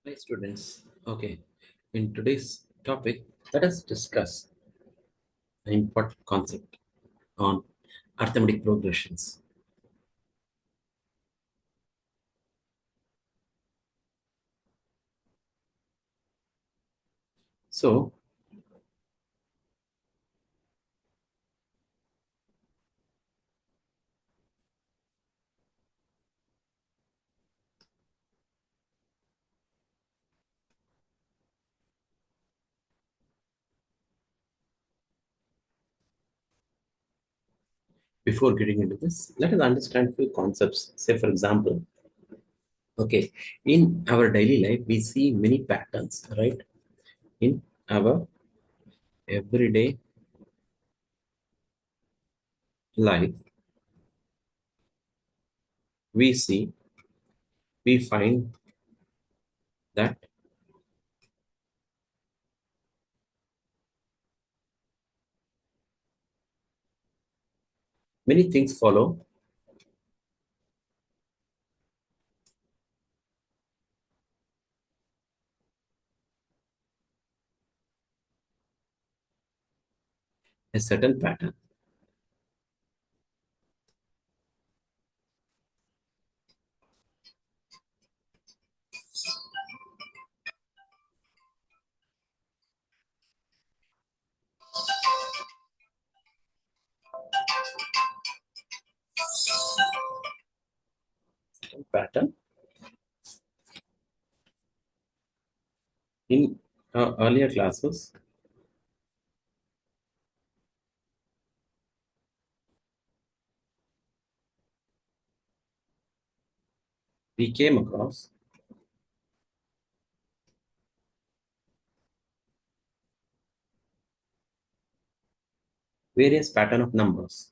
Hi students. Okay. In today's topic, let us discuss an important concept on arithmetic progressions. So, before getting into this, let us understand few concepts. Say for example, okay, in our daily life we see many patterns, right? In our everyday life, we see we find that many things follow a certain pattern. Pattern in earlier classes we came across various pattern of numbers.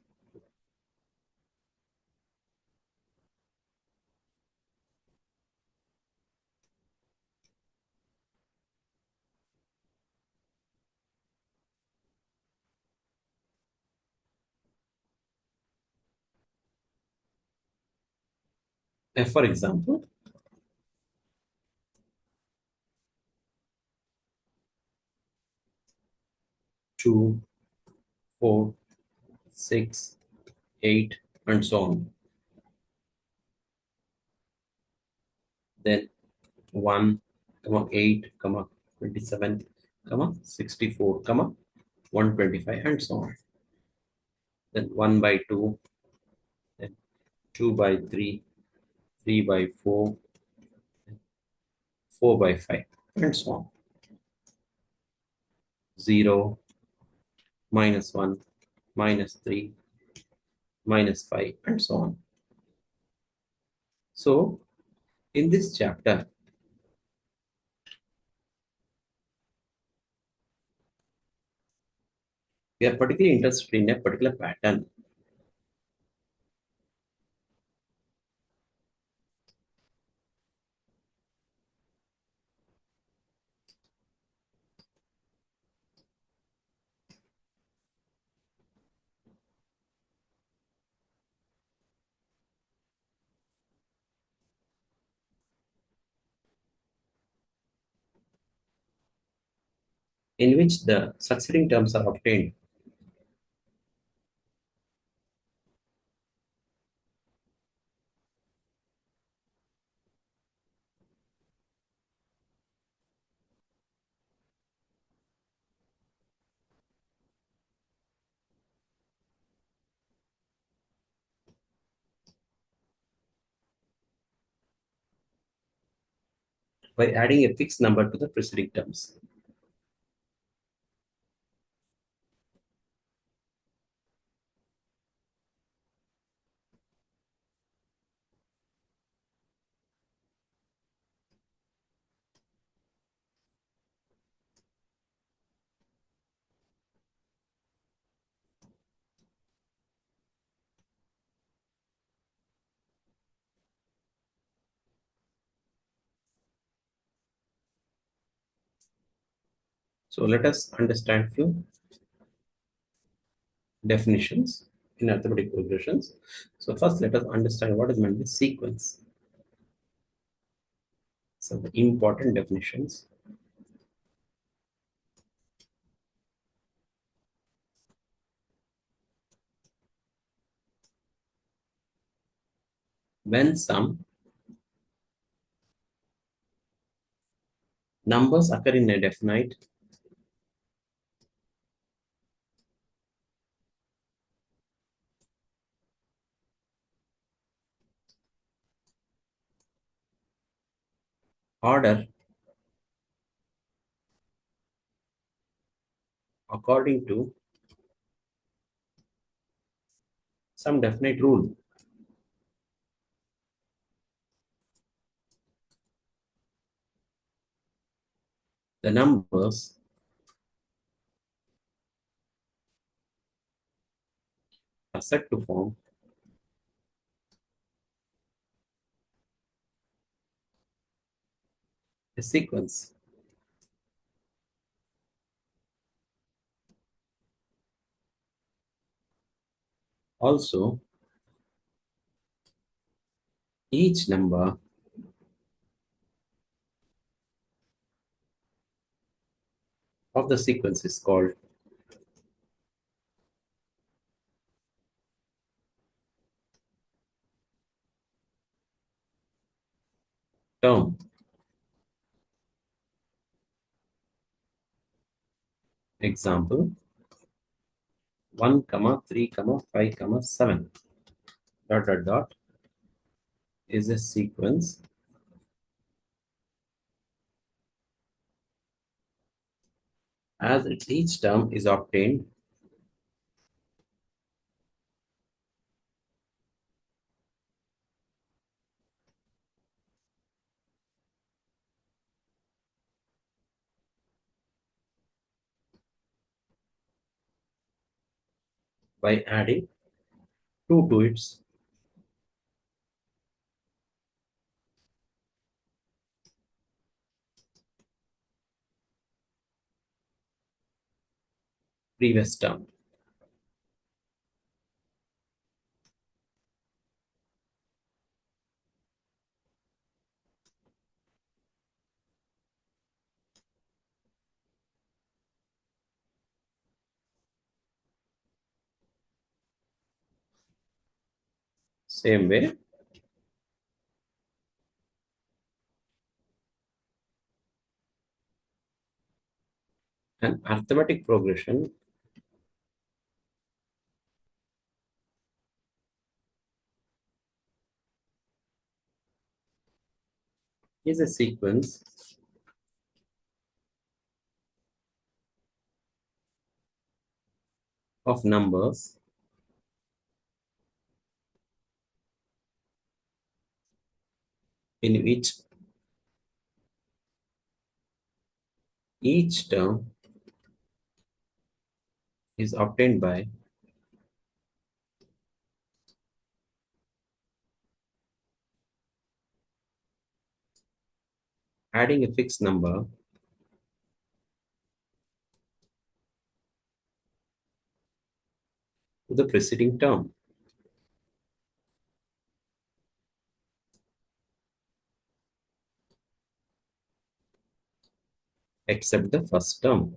For example, 2, 4, 6, 8, and so on. Then 1, comma 8, comma 27, comma 64, comma 125, and so on. Then 1 by 2, then 2 by 3, 3 by 4, 4 by 5, and so on. 0, -1, -3, -5, and so on. So, in this chapter, we are particularly interested in a particular pattern in which the succeeding terms are obtained by adding a fixed number to the preceding terms. So let us understand few definitions in arithmetic progressions. So first let us understand what is meant by sequence. So the important definitions. When some numbers occur in a definite order according to some definite rule, the numbers are said to form a sequence. Also, each number of the sequence is called term. Example 1, comma 3, comma 5, comma 7 dot dot dot is a sequence as each term is obtained by adding 2 to its previous term. Same way, an arithmetic progression is a sequence of numbers in which each term is obtained by adding a fixed number to the preceding term, except the first term.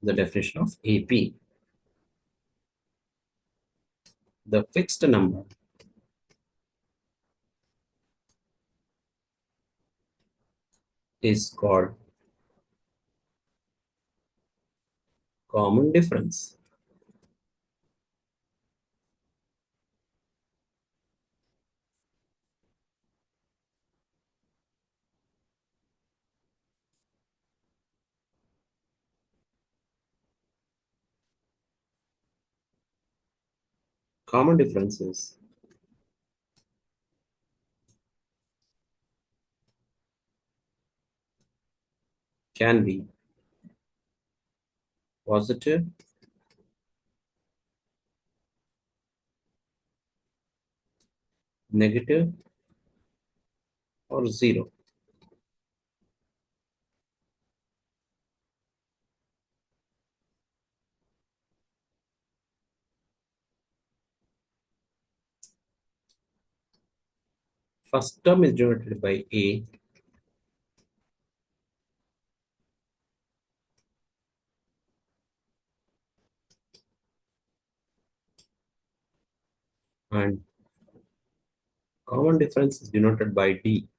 The definition of AP. The fixed number is called common difference. Common differences can be positive, negative, or zero. First term is denoted by A and common difference is denoted by D.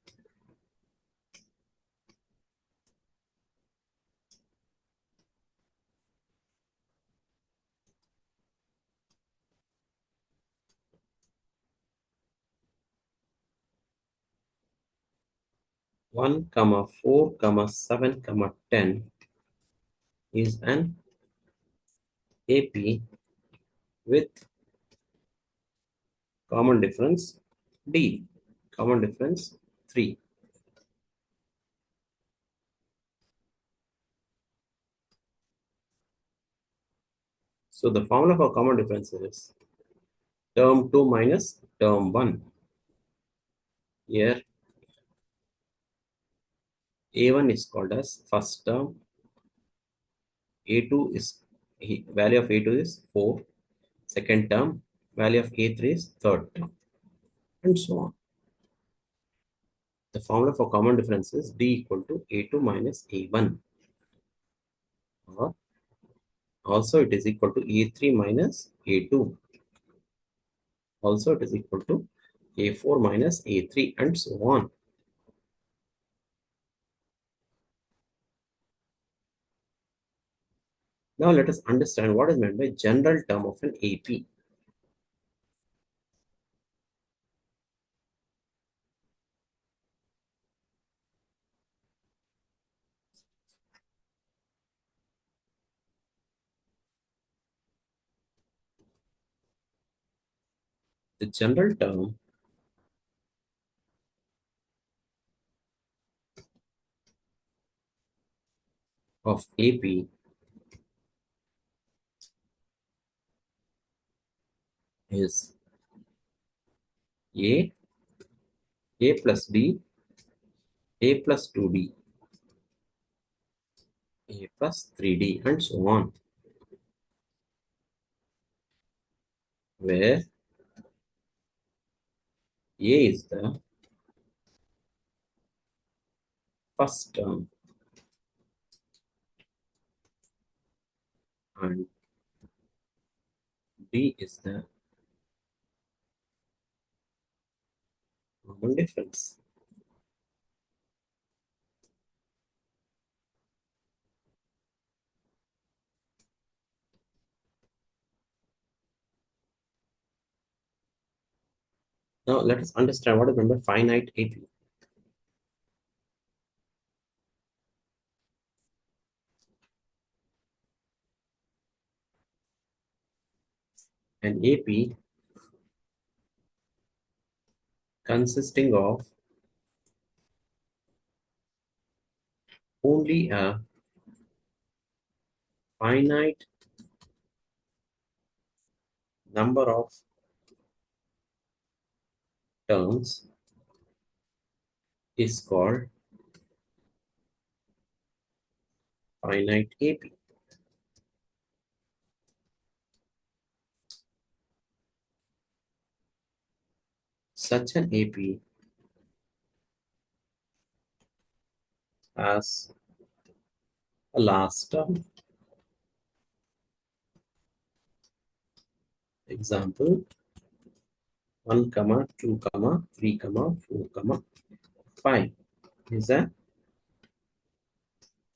One comma 4 comma 7 comma 10 is an AP with common difference D. Common difference 3. So the formula for common difference is term 2 minus term 1. Here A1 is called as first term, A2 is value of A2 is 4, second term, value of A3 is third term, and so on. The formula for common difference is D equal to A2 minus A1, or also it is equal to A3 minus A2. Also it is equal to A4 minus A3, and so on. Now let us understand what is meant by general term of an AP. The general term of AP is A, A plus D, A plus 2D, A plus 3D, and so on, where A is the first term and D is the common difference. Now let us understand what is meant by finite AP. An AP consisting of only a finite number of terms is called finite AP. Such an AP has a last term. Example 1 comma 2 comma 3 comma 4 comma 5 is a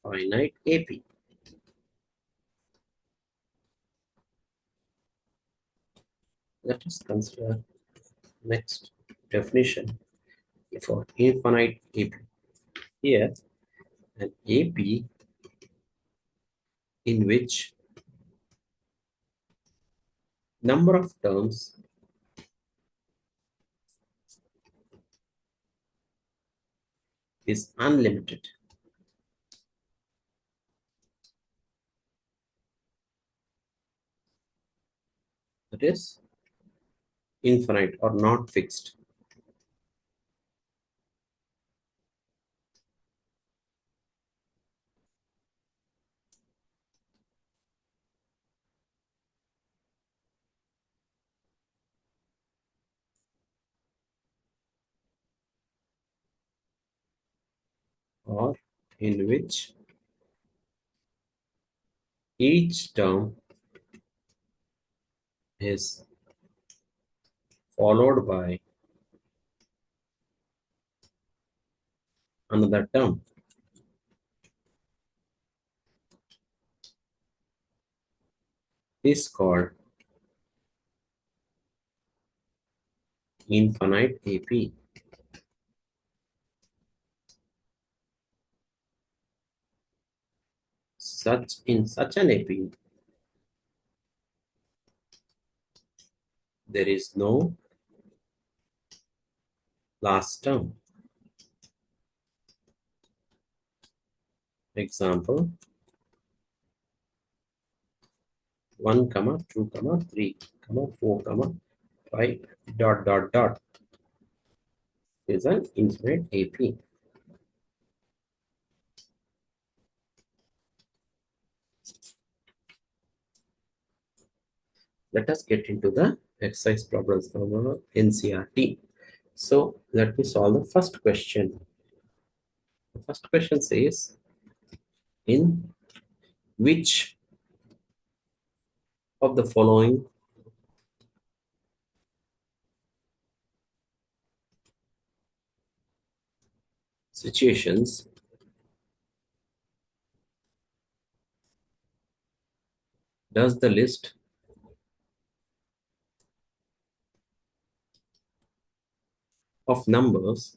finite AP. Let us consider next definition for infinite AP. Here, an AP in which number of terms is unlimited. That is infinite or not fixed. or in which each term is followed by another term is called infinite AP. In such an AP, there is no last term. Example 1, comma 2, comma 3, comma 4, comma 5 dot dot dot is an infinite AP. Let us get into the exercise problems from our NCRT. So let me solve the first question. The first question says, in which of the following situations does the list of numbers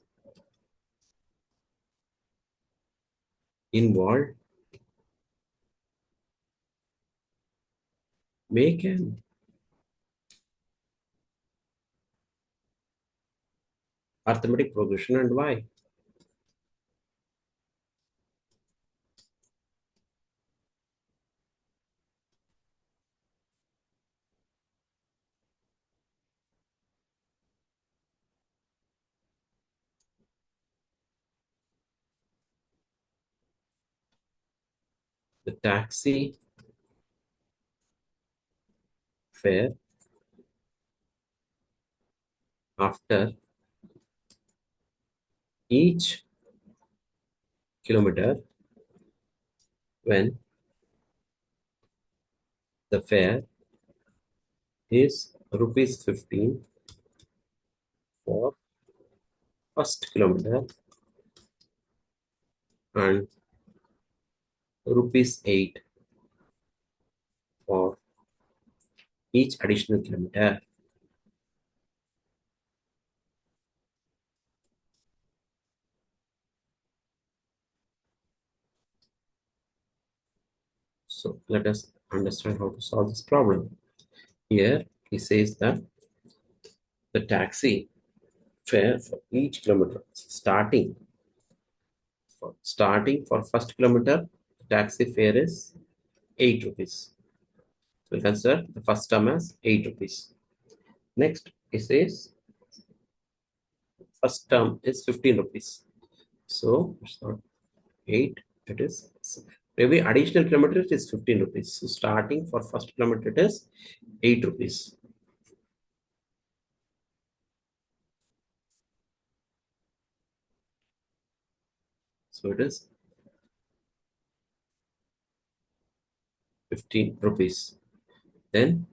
involved make an arithmetic progression and why? The taxi fare after each kilometer when the fare is rupees 15 for first kilometer and rupees 8 for each additional kilometer. So let us understand how to solve this problem. Here he says that the taxi fare for each kilometer starting for first kilometer, taxi fare is 8 rupees. So we consider the first term as 8 rupees. Next, it says first term is 15 rupees. So it's not 8, it is every additional kilometer it is 15 rupees. So starting for first kilometer it is 8 rupees. So it is 15 rupees. Then,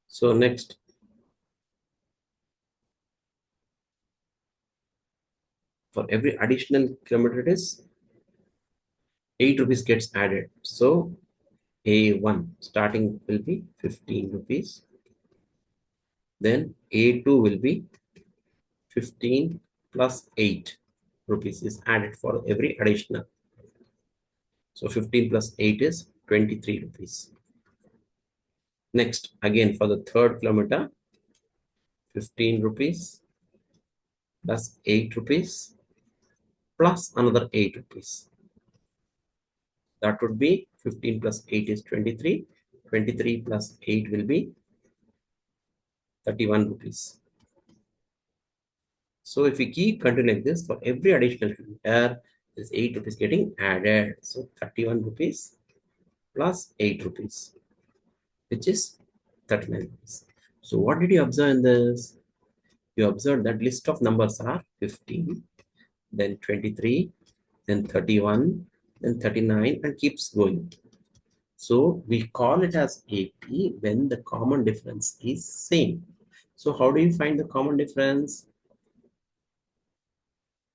so next, for every additional kilometer it is 8 rupees gets added. So A1 starting will be 15 rupees. Then A2 will be 15 plus 8 rupees is added for every additional. So 15 plus 8 is 23 rupees. Next, again for the third kilometer, 15 rupees plus 8 rupees plus another 8 rupees. That would be 15 plus 8 is 23. 23 plus 8 will be 31 rupees. So if we keep continuing like this, for every additional kilometer, this 8 rupees getting added. So 31 rupees plus 8 rupees, which is 39 rupees. So what did you observe in this? You observe that list of numbers are 15. then 23, then 31, then 39, and keeps going. So we call it as AP when the common difference is same. So how do you find the common difference?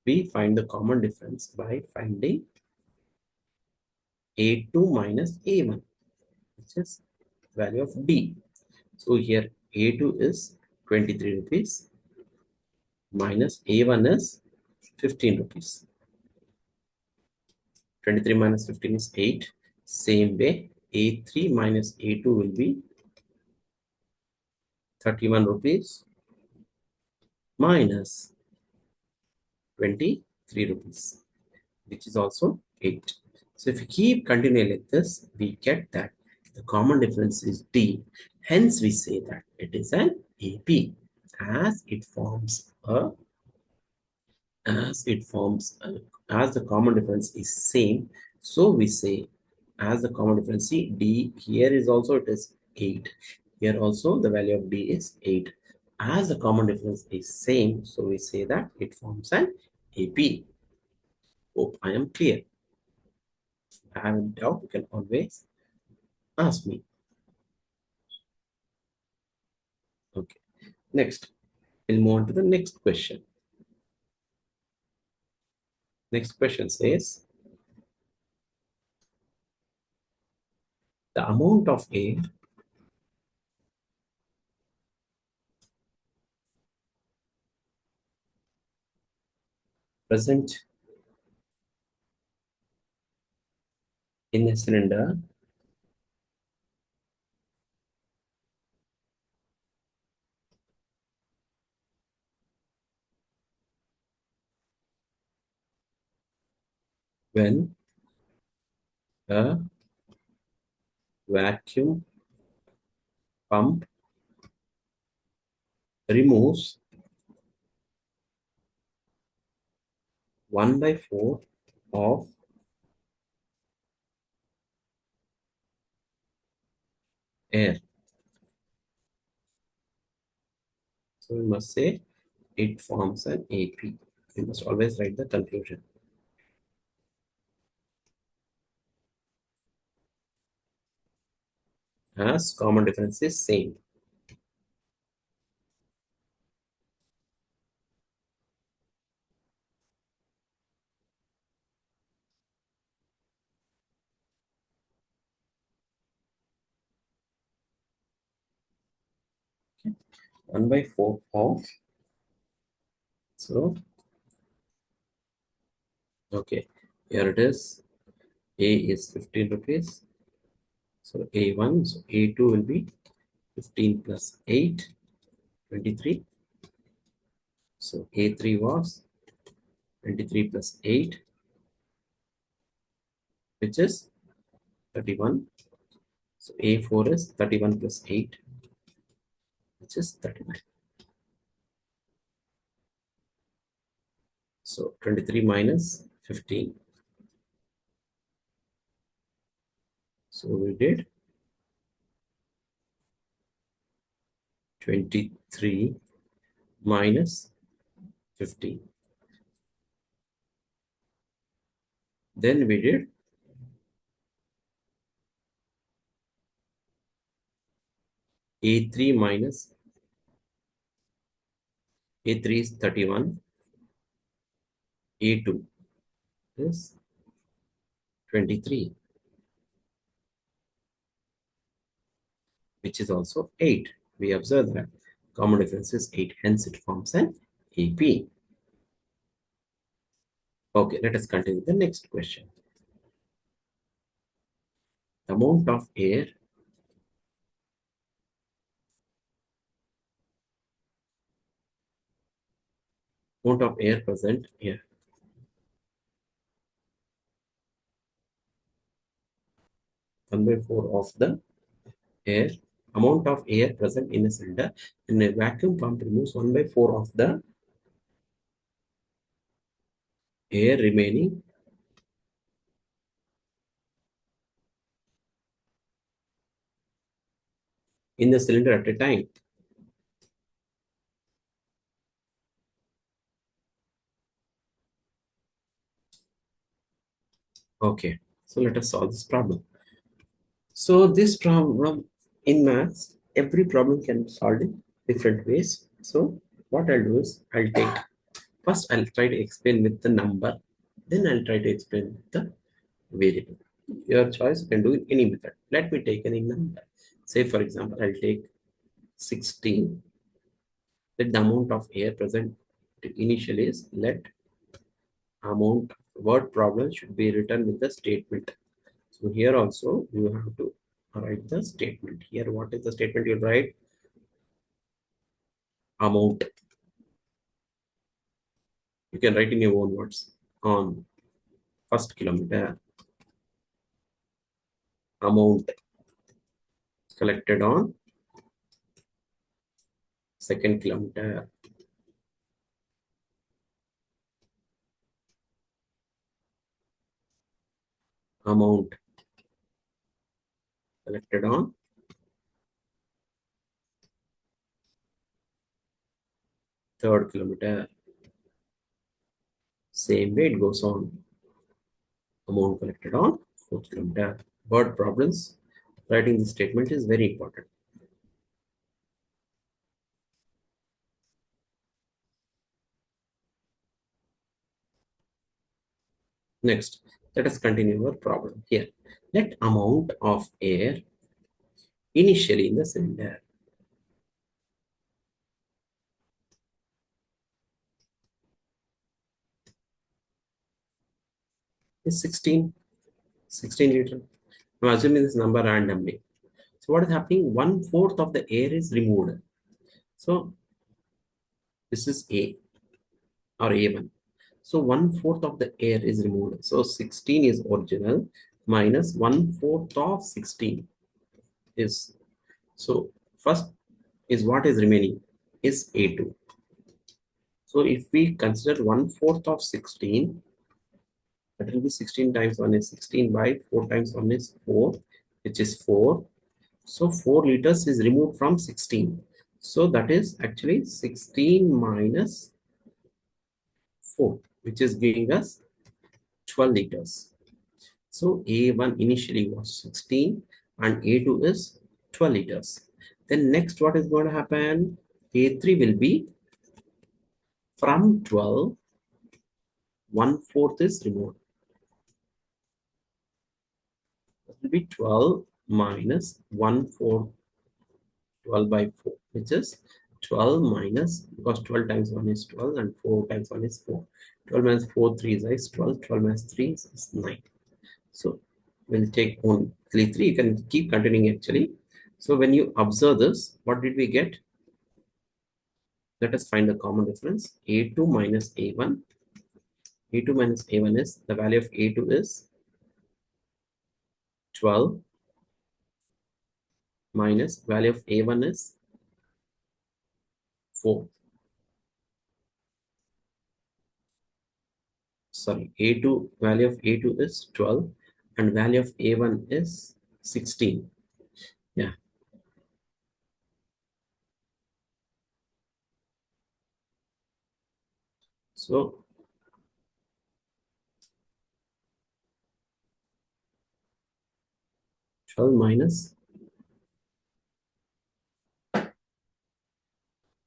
We find the common difference by finding A2 minus A1, which is value of D. So here A2 is 23 rupees minus A1 is 15 rupees. 23 minus 15 is 8. Same way, A3 minus A2 will be 31 rupees minus 23 rupees, which is also 8. So if we keep continuing like this, we get that the common difference is D. Hence, we say that it is an AP as it forms a as the common difference is same. So we say as the common difference, see D here is also it is 8. Here also the value of D is 8. As the common difference is same, so we say that it forms an AP. Hope I am clear. If I have a doubt, you can always ask me. Okay. Next, we'll move on to the next question. Next question says the amount of air present in a cylinder when a vacuum pump removes 1 by 4 of air. So we must say it forms an AP. We must always write the conclusion. As common difference is same. Okay. 1 by 4 of, so okay, here it is. A is 15 rupees. So A1, so A2 will be 15 plus 8, 23. So A3 was 23 plus 8, which is 31. So A4 is 31 plus 8, which is 39. So 23 minus 15. So we did 23 minus 15. Then we did A3 minus A3 is 31. A2 is 23, which is also 8. We observe that common difference is 8, hence it forms an AP. Okay, let us continue the next question. The amount of air present here. 1 by 4 of the air, amount of air present in a cylinder in a vacuum pump removes 1 by 4 of the air remaining in the cylinder at a time. Okay, so let us solve this problem. So this problem in maths, every problem can be solved in different ways. So what I'll do is first I'll try to explain with the number, then I'll try to explain with the variable. Your choice, you can do in any method. Let me take any number. Say for example, I'll take 16. Let the amount of air present initially is let amount word problem should be written with the statement. So here also you have to write the statement. Here what is the statement you write? Amount. You can write in your own words. On first kilometer, amount collected on second kilometer, amount collected on third kilometer. Same way it goes on. Amount collected on fourth kilometer. Word problems. Writing the statement is very important. Next, let us continue our problem here. Let amount of air initially in the cylinder is 16 liter. I'm assuming this number randomly. So what is happening? 1/4 of the air is removed. So this is A or A1. So 1/4 of the air is removed. So 16 is original minus 1/4 of 16 is. So first is what is remaining is A2. So if we consider 1/4 of 16, that will be 16 times 1 is 16 by 4 times 1 is 4, which is 4. So 4 liters is removed from 16. So that is actually 16 minus 4, which is giving us 12 liters. So A1 initially was 16 and A2 is 12 liters. Then next what is going to happen? A3 will be from 12, 1/4 is removed. It will be 12 minus 1/4, 12 by 4, which is 12 minus, because 12 times 1 is 12 and 4 times 1 is 4. 12 minus 4, 3 is 12, 12 minus 3 is 9. So we'll take only 3. You can keep continuing actually. So when you observe this, what did we get? Let us find the common difference. A2 minus A1. A2 minus A1 is, the value of A2 is 12 minus value of A1 is 4. Sorry, A2, value of A2 is 12 and value of A1 is 16. Yeah. So 12 minus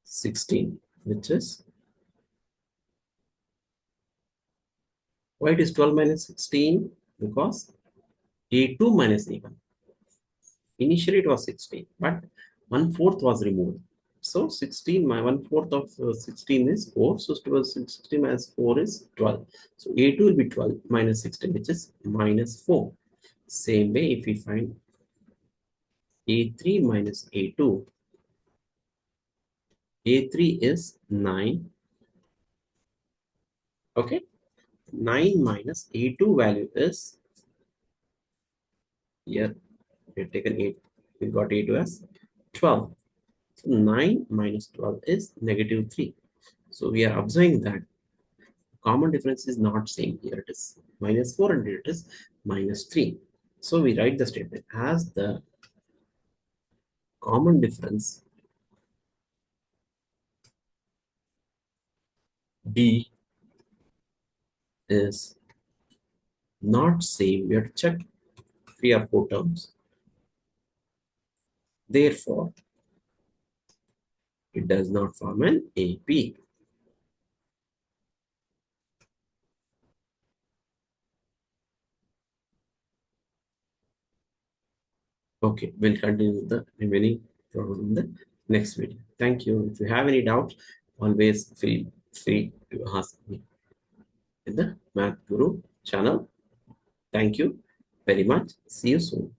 16, which is, why it is 12 minus 16? Because A2 minus A1. Initially it was 16, but 1/4 was removed. So 16, my 1/4 of 16 is 4. So 16 minus 4 is 12. So A2 will be 12 minus 16, which is minus 4. Same way, if we find A3 minus A2, A3 is 9. Okay. 9 minus A2 value is, here we have taken 8. We got A2 as 12. So 9 minus 12 is negative 3. So we are observing that common difference is not same. Here it is minus 4 and here it is minus 3. So we write the statement as the common difference D is Not same. We have to check 3 or 4 terms. Therefore, it does not form an AP. Okay, we'll continue the remaining problem in the next video. Thank you. If you have any doubts, always feel free to ask me in the Math Guru channel. Thank you very much. See you soon.